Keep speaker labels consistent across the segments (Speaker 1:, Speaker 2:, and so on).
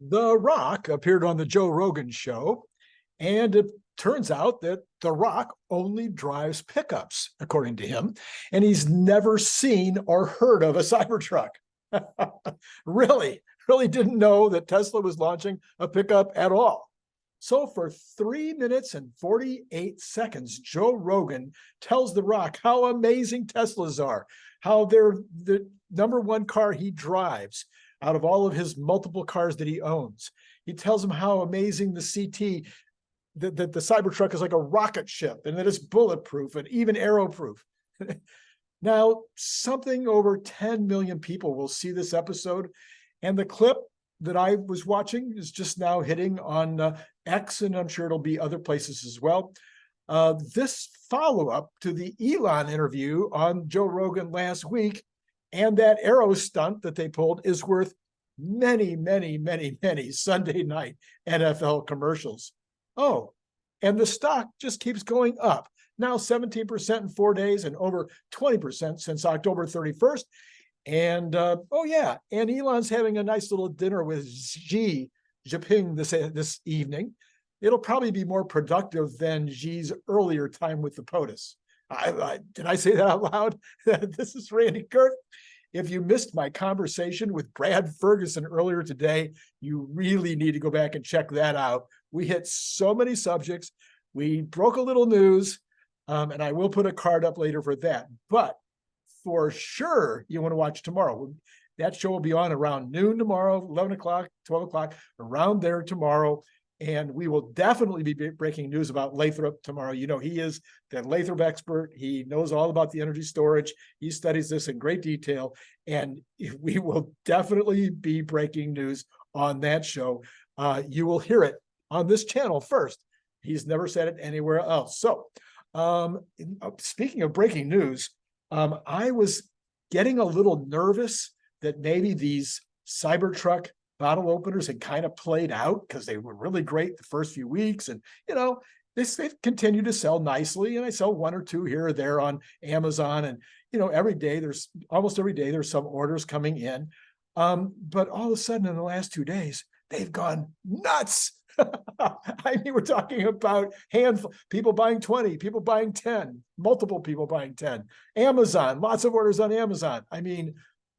Speaker 1: The Rock appeared on the Joe Rogan show, and it turns out that The Rock only drives pickups, according to him, and he's never seen or heard of a Cybertruck. Really didn't know that Tesla was launching a pickup at all. So for 3 minutes and 48 seconds, Joe Rogan tells The Rock how amazing Teslas are, how they're the number one car he drives out of all of his multiple cars that he owns. He tells him how amazing the CT, that the Cybertruck is like a rocket ship and that it's bulletproof and even arrow-proof. Now, something over 10 million people will see this episode, and the clip that I was watching is just now hitting on X, and I'm sure it'll be other places as well. This follow-up to the Elon interview on Joe Rogan last week and that arrow stunt that they pulled is worth many Sunday night NFL commercials. Oh, and the stock just keeps going up. Now 17% in 4 days and over 20% since October 31st. And and Elon's having a nice little dinner with Xi Jinping this evening. It'll probably be more productive than Xi's earlier time with the POTUS. Did I say that out loud? This is Randy Kirk. If you missed my conversation with Brad Ferguson earlier today, you really need to go back and check that out. We hit so many subjects. We broke a little news, and I will put a card up later for that. But for sure, you want to watch tomorrow. That show will be on around noon tomorrow, 11 o'clock, 12 o'clock, around there tomorrow. And we will definitely be breaking news about Lathrop tomorrow. You know, he is the Lathrop expert. He knows all about the energy storage. He studies this in great detail. And we will definitely be breaking news on that show. You will hear it on this channel first. He's never said it anywhere else. So speaking of breaking news, I was getting a little nervous that maybe these Cybertruck bottle openers had kind of played out because they were really great the first few weeks. And, you know, they've continued to sell nicely. And I sell one or two here or there on Amazon. And, you know, almost every day there's some orders coming in. But all of a sudden in the last 2 days, they've gone nuts. I mean, we're talking about people buying 20, people buying 10, multiple people buying 10. Amazon, lots of orders on Amazon. I mean,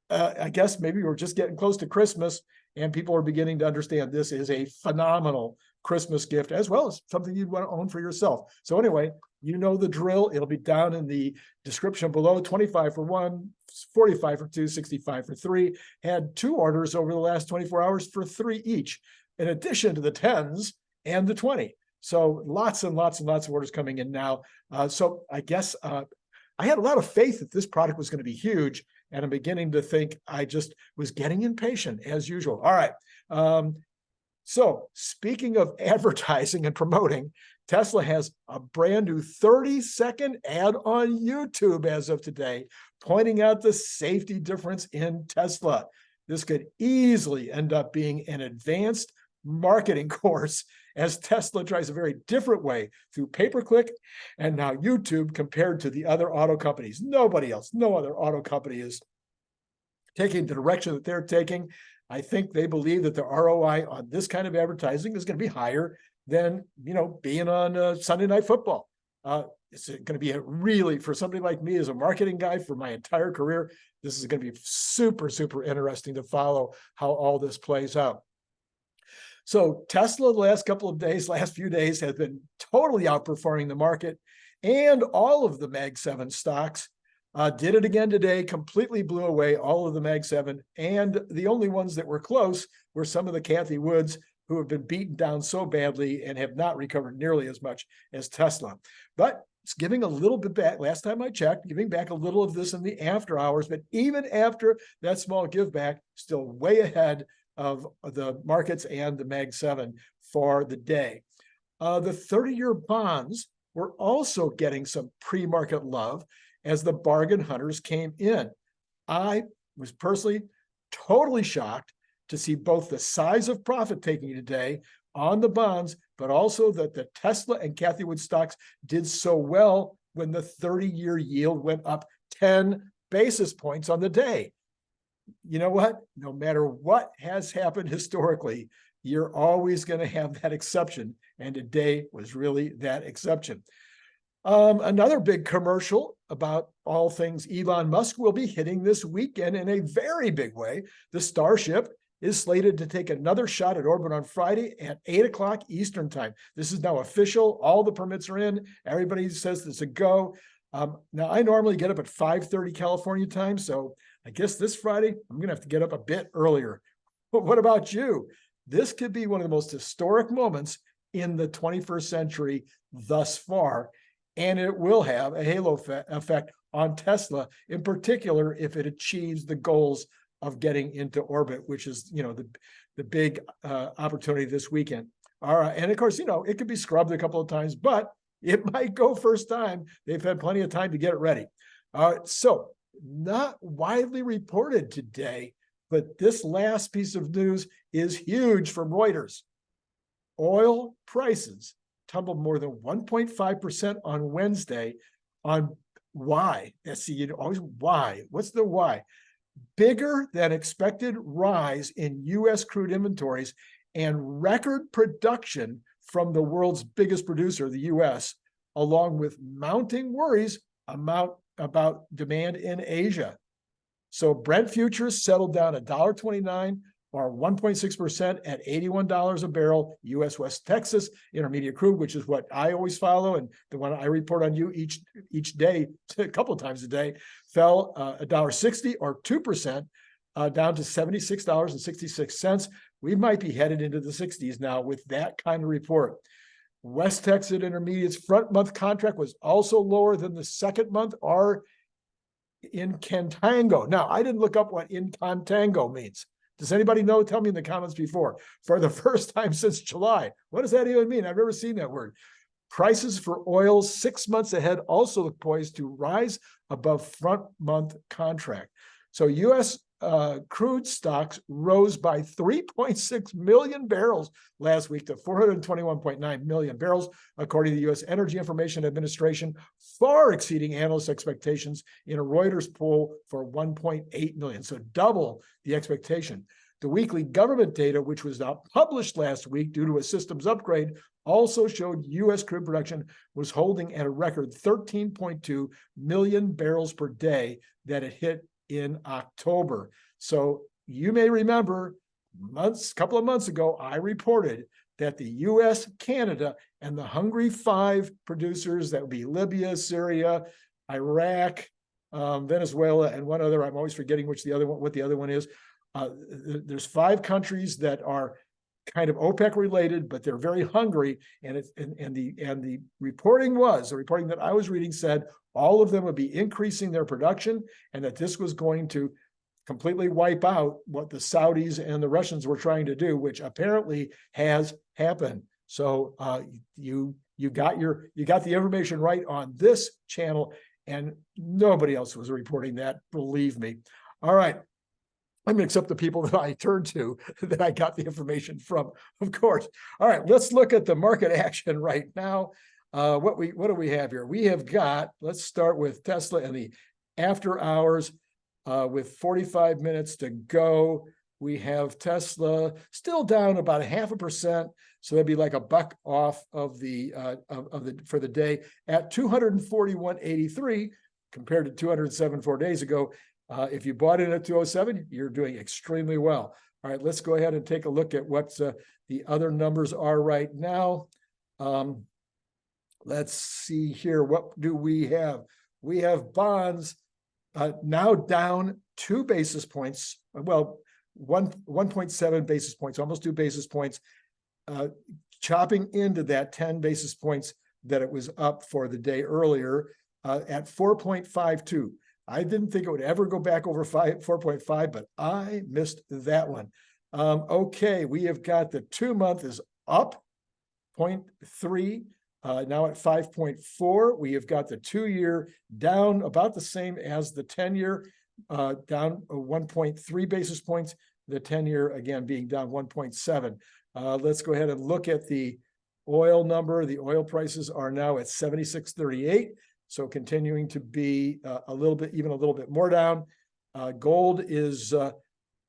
Speaker 1: I guess maybe we're just getting close to Christmas and people are beginning to understand this is a phenomenal Christmas gift as well as something you'd want to own for yourself. So anyway, you know the drill. It'll be down in the description below. 25 for one, 45 for two, 65 for three. Had 2 orders over the last 24 hours for 3 each, in addition to the 10s and the 20. So lots and lots and lots of orders coming in now. So I guess I had a lot of faith that this product was going to be huge. And I'm beginning to think I just was getting impatient as usual. All right. So speaking of advertising and promoting, Tesla has a brand new 30-second ad on YouTube as of today, pointing out the safety difference in Tesla. This could easily end up being an advanced marketing course as Tesla tries a very different way through pay-per-click and now YouTube compared to the other auto companies. Nobody else, no other auto company is taking the direction that they're taking. I think they believe that the ROI on this kind of advertising is going to be higher than, you know, being on Sunday Night Football. It's going to be really, for somebody like me as a marketing guy for my entire career, this is going to be super interesting to follow how all this plays out. So Tesla the last few days has been totally outperforming the market, and all of the Mag 7 stocks did it again today, completely blew away all of the Mag 7, and the only ones that were close were some of the Cathie Woods who have been beaten down so badly and have not recovered nearly as much as Tesla. But it's giving a little bit back. Last time I checked, giving back a little of this in the after hours, but even after that small give back, still way ahead of the markets and the Mag 7 for the day. The 30-year bonds were also getting some pre-market love as the bargain hunters came in. I was personally totally shocked to see both the size of profit taking today on the bonds, but also that the Tesla and Cathie Wood stocks did so well when the 30-year yield went up 10 basis points on the day. You know what? No matter what has happened historically, You're always going to have that exception. And today was really that exception. Another big commercial about all things Elon Musk will be hitting this weekend in a very big way. The Starship is slated to take another shot at orbit on Friday at 8 o'clock Eastern time. This is now official. All the permits are in. Everybody says it's a go. Now, I normally get up at 5:30 California time, so I guess this Friday, I'm going to have to get up a bit earlier. But what about you? This could be one of the most historic moments in the 21st century thus far, and it will have a halo effect on Tesla, in particular, if it achieves the goals of getting into orbit, which is, the big opportunity this weekend. All right, and of course, it could be scrubbed a couple of times, but it might go first time. They've had plenty of time to get it ready. So not widely reported today, but this last piece of news is huge from Reuters. Oil prices tumbled more than 1.5% on Wednesday on why? See, always why? What's the why? Bigger than expected rise in U.S. crude inventories and record production from the world's biggest producer, the U.S., along with mounting worries about demand in Asia. So Brent futures settled down $1.29 or 1.6% at $81 a barrel. U.S. West Texas Intermediate crude, which is what I always follow and the one I report on you each day, a couple of times a day, fell $1.60 or 2% down to $76.66. We might be headed into the 60s now with that kind of report. West Texas Intermediate's front month contract was also lower than the second month or in contango. Now, I didn't look up what in contango means. Does anybody know? Tell me in the comments before. For the first time since July. What does that even mean? I've never seen that word. Prices for oil 6 months ahead also look poised to rise above front month contract. So U.S. Crude stocks rose by 3.6 million barrels last week to 421.9 million barrels, according to the U.S. Energy Information Administration, far exceeding analyst expectations in a Reuters poll for 1.8 million, so double the expectation. The weekly government data, which was not published last week due to a systems upgrade, also showed U.S. crude production was holding at a record 13.2 million barrels per day that it hit in October. So you may remember a couple of months ago, I reported that the U.S., Canada, and the Hungry Five producers, that would be Libya, Syria, Iraq, Venezuela, and one other, I'm always forgetting what the other one is. There's 5 countries that are kind of OPEC related, but they're very hungry. And the reporting that I was reading said all of them would be increasing their production, and that this was going to completely wipe out what the Saudis and the Russians were trying to do, which apparently has happened. So you got the information right on this channel, and nobody else was reporting that, believe me. All right. I'm going to accept the people that I turn to that I got the information from, of course. All right, let's look at the market action right now. What do we have here? We have got, let's start with Tesla and the after hours with 45 minutes to go. We have Tesla still down about 0.5%, so that'd be like $1 off of the for the day at 241.83 compared to 207 4 days ago. If you bought in at 207, you're doing extremely well. All right, let's go ahead and take a look at what the other numbers are right now. Let's see here. What do we have? We have bonds now down 2 basis points. Well, 1.7 basis points, almost 2 basis points, chopping into that 10 basis points that it was up for the day earlier at 4.52. I didn't think it would ever go back over 4.5, but I missed that one. Okay, we have got the 2-month is up 0.3, now at 5.4. We have got the 2-year down about the same as the 10-year, down 1.3 basis points. The 10-year, again, being down 1.7. Let's go ahead and look at the oil number. The oil prices are now at 76.38. So continuing to be a little bit more down. Gold is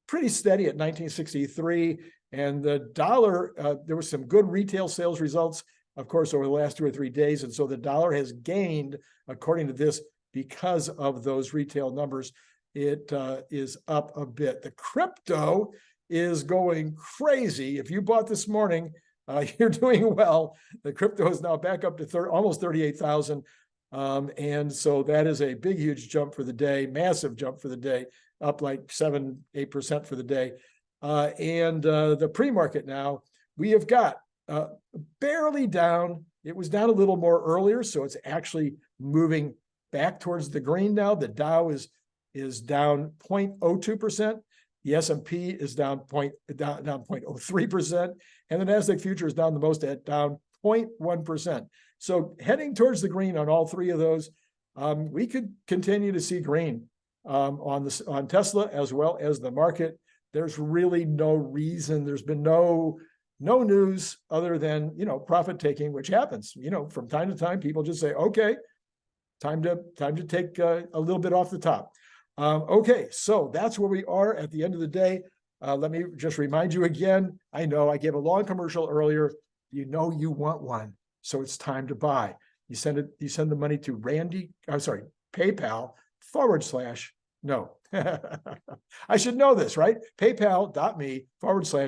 Speaker 1: pretty steady at 1963. And the dollar, there was some good retail sales results, of course, over the last 2 or 3 days. And so the dollar has gained, according to this, because of those retail numbers. It is up a bit. The crypto is going crazy. If you bought this morning, you're doing well. The crypto is now back up to almost 38,000. And so that is a big, huge jump for the day, massive jump for the day, up like 7-8% for the day. And the pre-market now, we have got barely down. It was down a little more earlier, so it's actually moving back towards the green now. The Dow is down 0.02%. The S&P is down 0.03%, and the Nasdaq future is down the most at down 0.1%. So heading towards the green on all three of those. We could continue to see green on Tesla as well as the market. There's really no reason. There's been no news other than, profit taking, which happens. From time to time, people just say, okay, time to take a little bit off the top. Okay, so that's where we are at the end of the day. Let me just remind you again. I know I gave a long commercial earlier. You know you want one, so it's time to buy. You send the money to PayPal / no. I should know this, right? PayPal.me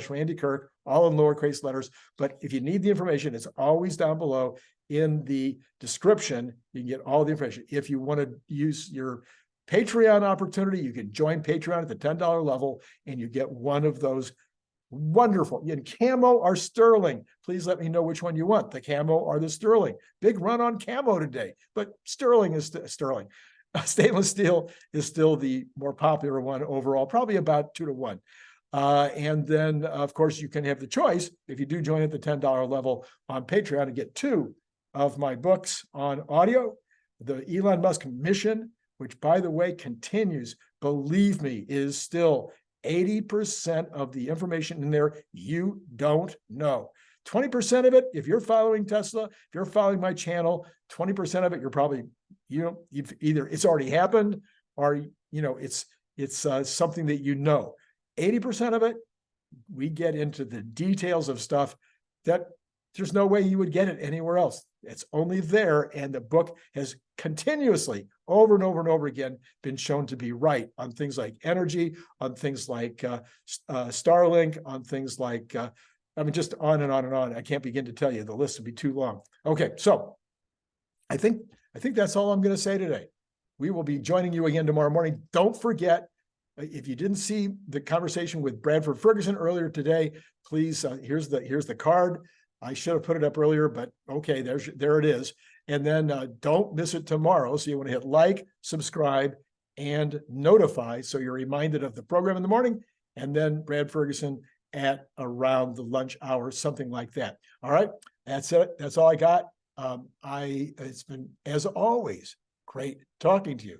Speaker 1: / Randy Kirk, all in lowercase letters. But if you need the information, it's always down below in the description. You can get all the information. If you want to use your Patreon opportunity, you can join Patreon at the $10 level and you get one of those wonderful, and camo or sterling. Please let me know which one you want, the camo or the sterling. Big run on camo today, but sterling is sterling. Stainless steel is still the more popular one overall, probably about 2 to 1. And then, of course, you can have the choice, if you do join at the $10 level on Patreon, to get 2 of my books on audio. The Elon Musk mission, which, by the way, continues, believe me, is still 80% of the information in there you don't know. 20% of it, if you're following Tesla, if you're following my channel, 20% of it, you're probably, you've either it's already happened or, it's something that 80% of it, we get into the details of stuff that there's no way you would get it anywhere else. It's only there. And the book has continuously, over and over and over again, been shown to be right on things like energy, on things like Starlink, on things like, just on and on and on. I can't begin to tell you. The list would be too long. Okay, so I think that's all I'm going to say today. We will be joining you again tomorrow morning. Don't forget, if you didn't see the conversation with Bradford Ferguson earlier today, please, here's the card. I should have put it up earlier, but okay, there it is. And then don't miss it tomorrow. So you want to hit like, subscribe, and notify so you're reminded of the program in the morning, and then Brad Ferguson at around the lunch hour, something like that. All right, that's it. That's all I got. It's been, as always, great talking to you.